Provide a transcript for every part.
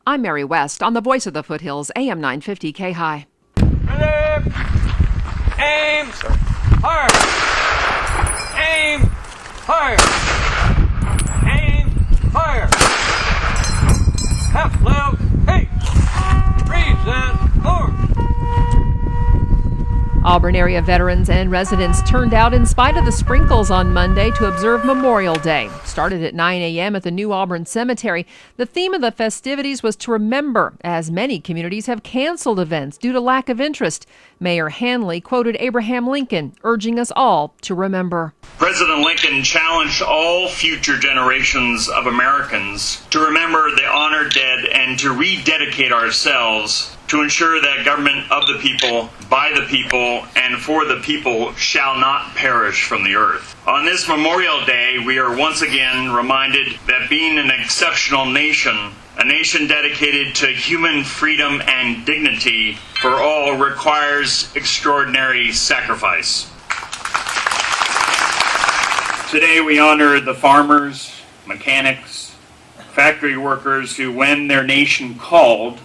I'm Mary West on the Voice of the Foothills, AM 950 K-High. Ready, aim, fire! Aim, fire! Aim, fire! Half left, hey! Freeze and forward! Auburn area veterans and residents turned out in spite of the sprinkles on Monday to observe Memorial Day. Started at 9 a.m. at the new Auburn Cemetery. The theme of the festivities was to remember, as many communities have canceled events due to lack of interest. Mayor Hanley quoted Abraham Lincoln, urging us all to remember. President Lincoln challenged all future generations of Americans to remember the honored dead and to rededicate ourselves to ensure that government of the people, by the people, and for the people shall not perish from the earth. On this Memorial Day, we are once again reminded that being an exceptional nation, a nation dedicated to human freedom and dignity for all, requires extraordinary sacrifice. Today we honor the farmers, mechanics, factory workers who, when their nation called,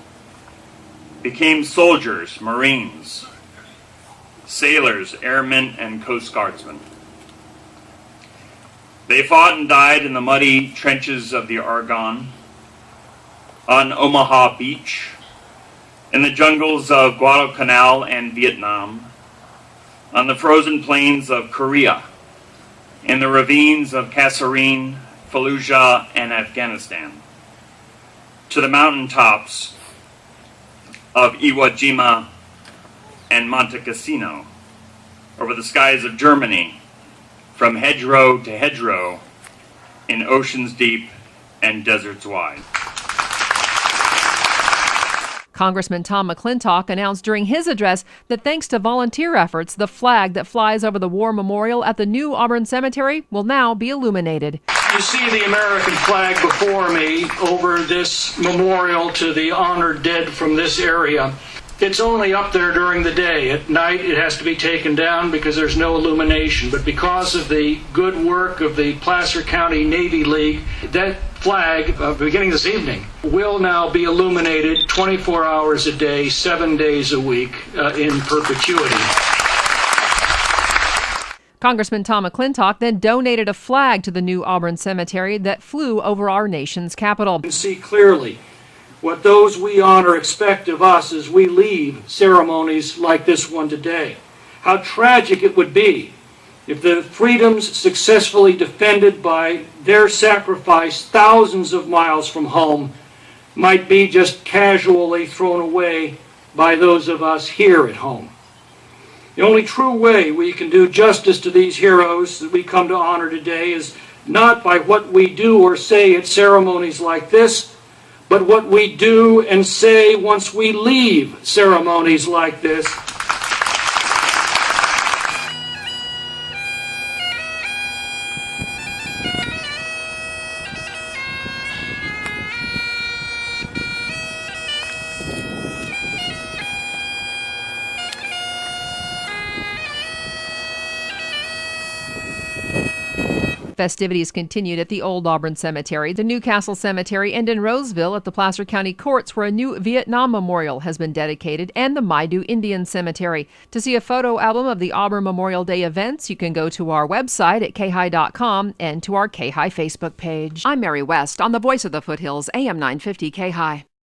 became soldiers, Marines, sailors, airmen, and Coast Guardsmen. They fought and died in the muddy trenches of the Argonne, on Omaha Beach, in the jungles of Guadalcanal and Vietnam, on the frozen plains of Korea, in the ravines of Kasserine, Fallujah, and Afghanistan, to the mountaintops of Iwo Jima and Monte Cassino, over the skies of Germany, from hedgerow to hedgerow, in oceans deep and deserts wide. Congressman Tom McClintock announced during his address that thanks to volunteer efforts, the flag that flies over the war memorial at the new Auburn Cemetery will now be illuminated. You see the American flag before me over this memorial to the honored dead from this area. It's only up there during the day. At night it has to be taken down because there's no illumination. But because of the good work of the Placer County Navy League, that flag, beginning this evening, will now be illuminated 24 hours a day, 7 days a week, in perpetuity. Congressman Tom McClintock then donated a flag to the new Auburn Cemetery that flew over our nation's capital. You can see clearly what those we honor expect of us as we leave ceremonies like this one today. How tragic it would be if the freedoms successfully defended by their sacrifice thousands of miles from home might be just casually thrown away by those of us here at home. The only true way we can do justice to these heroes that we come to honor today is not by what we do or say at ceremonies like this, but what we do and say once we leave ceremonies like this. Festivities continued at the old Auburn Cemetery, the Newcastle Cemetery, and in Roseville at the Placer County Courts, where a new Vietnam memorial has been dedicated, and the Maidu Indian Cemetery. To see a photo album of the Auburn Memorial Day events, you can go to our website at khigh.com and to our K-High Facebook page. I'm Mary West on the Voice of the Foothills, AM 950 K-High.